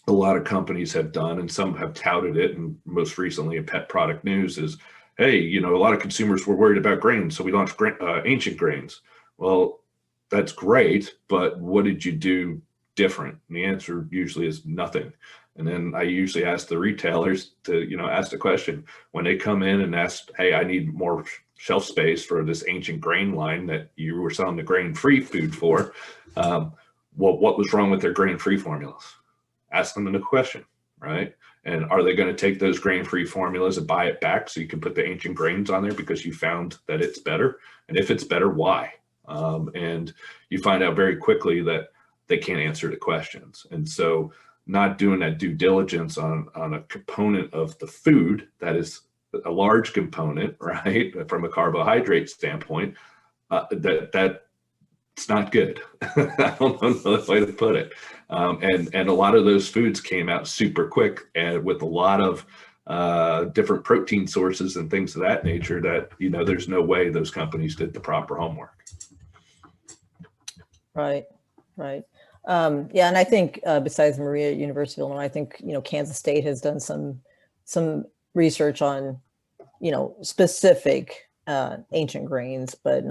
a lot of companies have done, and some have touted it, and most recently in Pet Product News, is, hey, a lot of consumers were worried about grains, so we launched ancient grains. Well, that's great, but what did you do different? And the answer usually is nothing. And then I usually ask the retailers to, ask the question when they come in and ask, hey, I need more shelf space for this ancient grain line that you were selling the grain-free food for. Well, what was wrong with their grain-free formulas? Ask them the question, right? And are they going to take those grain-free formulas and buy it back so you can put the ancient grains on there because you found that it's better? And if it's better, why? And you find out very quickly that they can't answer the questions. And so not doing that due diligence on a component of the food that is a large component, right, from a carbohydrate standpoint, that it's not good. I don't know another way to put it. And a lot of those foods came out super quick and with a lot of different protein sources and things of that nature that, there's no way those companies did the proper homework. Right. Yeah, and I think besides Maria at University of Illinois, I think Kansas State has done some research on specific ancient grains, but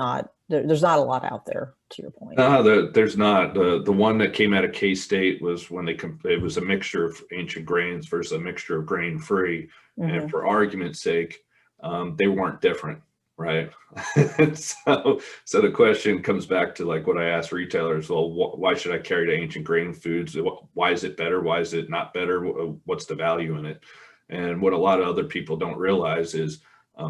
there's not a lot out there, to your point. No, there's not. The one that came out of K-State was when it was a mixture of ancient grains versus a mixture of grain-free, and for argument's sake, they weren't different. Right. So the question comes back to like what I ask retailers. Well, why should I carry the ancient grain foods? Why is it better? Why is it not better? What's the value in it? And what a lot of other people don't realize is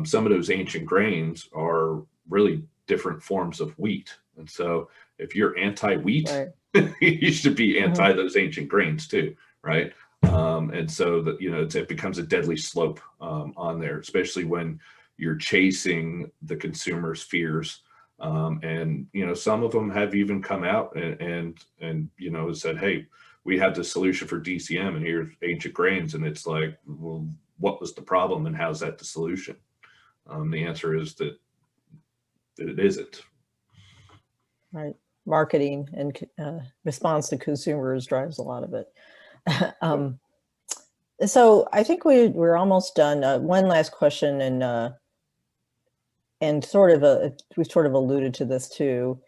some of those ancient grains are really different forms of wheat. And so if you're anti-wheat, right, you should be anti those ancient grains too. Right. And so that, it becomes a deadly slope on there, especially when you're chasing the consumer's fears. And, some of them have even come out and said, hey, we have the solution for DCM and here's ancient grains. And it's like, well, what was the problem and how's that the solution? The answer is that it isn't. Right. Marketing and response to consumers drives a lot of it. So I think we're almost done. One last question, and we've sort of alluded to this too.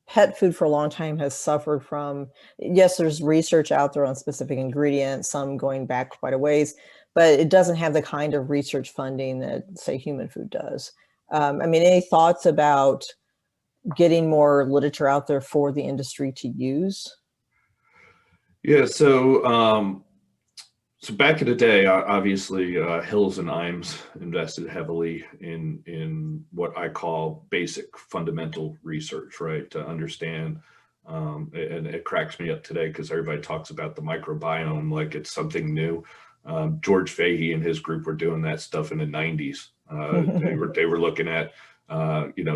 Pet food for a long time has suffered from, yes, there's research out there on specific ingredients, some going back quite a ways, but it doesn't have the kind of research funding that, say, human food does. Any thoughts about getting more literature out there for the industry to use? Yeah, so back in the day, obviously, Hills and Imes invested heavily in what I call basic fundamental research, right, to understand And it cracks me up today because everybody talks about the microbiome like it's something new. George Fahey and his group were doing that stuff in the 90s. They were looking at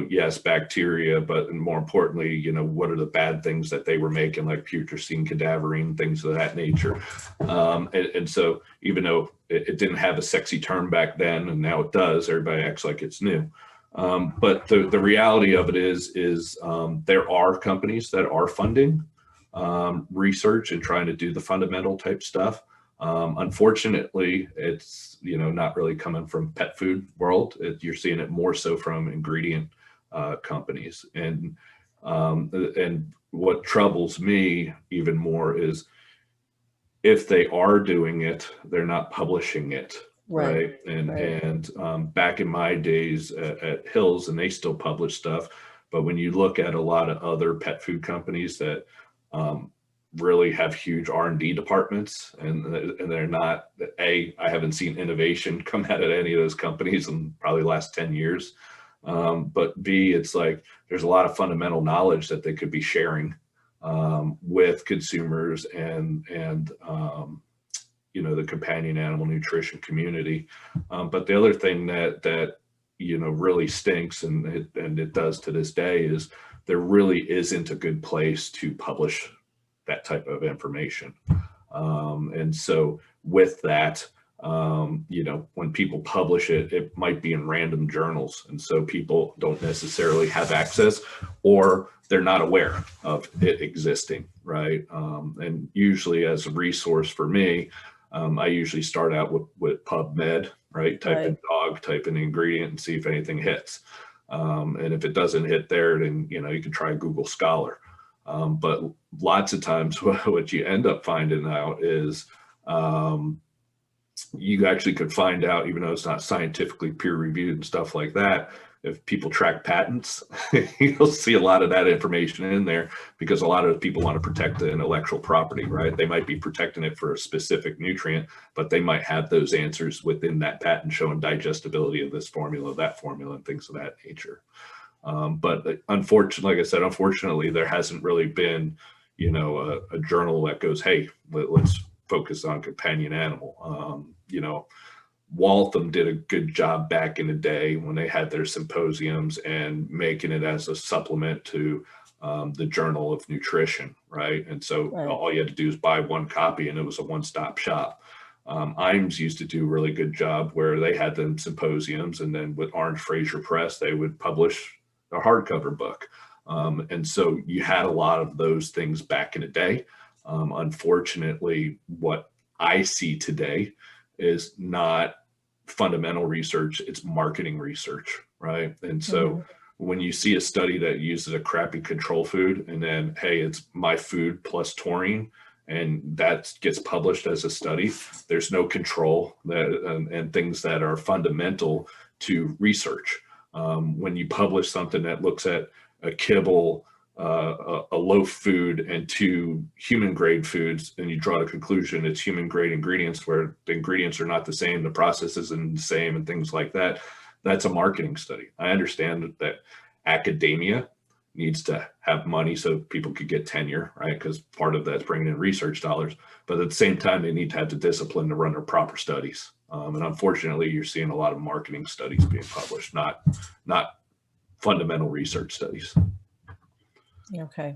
yes, bacteria, but more importantly, what are the bad things that they were making, like putrescine, cadaverine, things of that nature. And so even though it didn't have a sexy term back then, and now it does, everybody acts like it's new. But the reality of it is there are companies that are funding research and trying to do the fundamental type stuff. Unfortunately, it's not really coming from pet food world. You're seeing it more so from ingredient companies, and what troubles me even more is if they are doing it, they're not publishing it. Right. And back in my days at Hills, and they still publish stuff, but when you look at a lot of other pet food companies that really have huge R&D departments, and they're not, I haven't seen innovation come out of any of those companies in probably the last 10 years. But B, it's like there's a lot of fundamental knowledge that they could be sharing with consumers and the companion animal nutrition community. But the other thing that really stinks, and it does to this day, is there really isn't a good place to publish that type of information. And so with that, when people publish it, it might be in random journals. And so people don't necessarily have access, or they're not aware of it existing, right? And usually as a resource for me, I usually start out with PubMed, right? Type in dog, type in ingredient, and see if anything hits. And if it doesn't hit there, then you can try Google Scholar. But lots of times what you end up finding out is you actually could find out, even though it's not scientifically peer reviewed and stuff like that, if people track patents, you'll see a lot of that information in there, because a lot of people want to protect the intellectual property, right? They might be protecting it for a specific nutrient, but they might have those answers within that patent showing digestibility of this formula, that formula, and things of that nature. But unfortunately, like I said, unfortunately, there hasn't really been, a journal that goes, hey, let's focus on companion animal. Waltham did a good job back in the day when they had their symposiums and making it as a supplement to the Journal of Nutrition, right? And so all you had to do is buy one copy, and it was a one-stop shop. IMS used to do a really good job where they had them symposiums, and then with Orange Fraser Press, they would publish a hardcover book. And so you had a lot of those things back in the day. Unfortunately, what I see today is not fundamental research, it's marketing research, right? And so when you see a study that uses a crappy control food, and then, hey, it's my food plus taurine, and that gets published as a study, there's no control and things that are fundamental to research. When you publish something that looks at a kibble, a loaf food, and two human grade foods, and you draw a conclusion it's human grade ingredients, where the ingredients are not the same, the process isn't the same, and things like that, that's a marketing study. I understand that academia needs to have money so people could get tenure, right? Because part of that's bringing in research dollars, but at the same time, they need to have the discipline to run their proper studies. And unfortunately, you're seeing a lot of marketing studies being published, not fundamental research studies. Okay.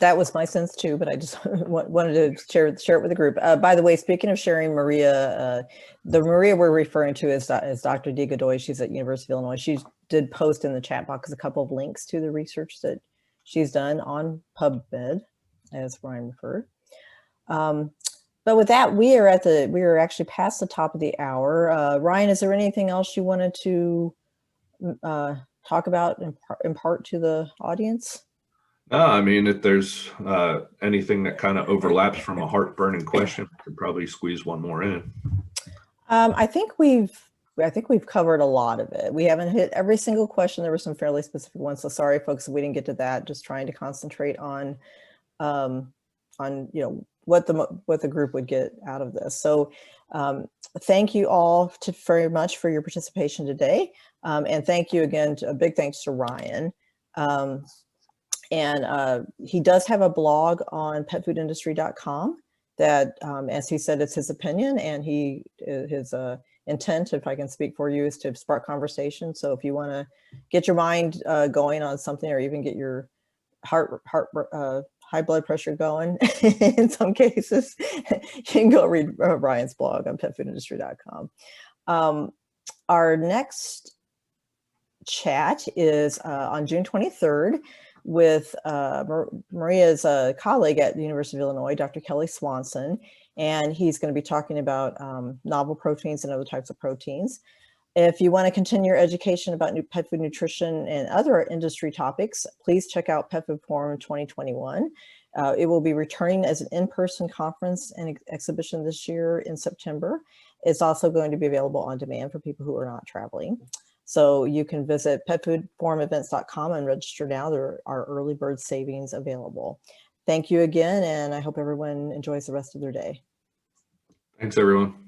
That was my sense too, but I just wanted to share it with the group. By the way, speaking of sharing, Maria, the Maria we're referring to is Dr. D. Godoy. She's at University of Illinois. She did post in the chat box a couple of links to the research that she's done on PubMed, as Ryan referred. But with that, we are actually past the top of the hour. Ryan, is there anything else you wanted to talk about, impart to the audience? No, I mean, if there's anything that kind of overlaps from a heart-burning question, I could probably squeeze one more in. I think we've covered a lot of it. We haven't hit every single question. There were some fairly specific ones, so sorry, folks, if we didn't get to that. Just trying to concentrate on what the group would get out of this. So thank you all very much for your participation today, and thank you again. A big thanks to Ryan. And he does have a blog on petfoodindustry.com that, as he said, it's his opinion, and his intent, if I can speak for you, is to spark conversation. So if you want to get your mind going on something, or even get your high blood pressure going in some cases, you can go read Brian's blog on petfoodindustry.com. Our next chat is on June 23rd with Maria's colleague at the University of Illinois, Dr. Kelly Swanson, and he's going to be talking about novel proteins and other types of proteins. If you want to continue your education about pet food nutrition and other industry topics, please check out Pet Food Forum 2021. It will be returning as an in-person conference and exhibition this year in September. It's also going to be available on demand for people who are not traveling. So you can visit petfoodforumevents.com and register now. There are early bird savings available. Thank you again, and I hope everyone enjoys the rest of their day. Thanks, everyone.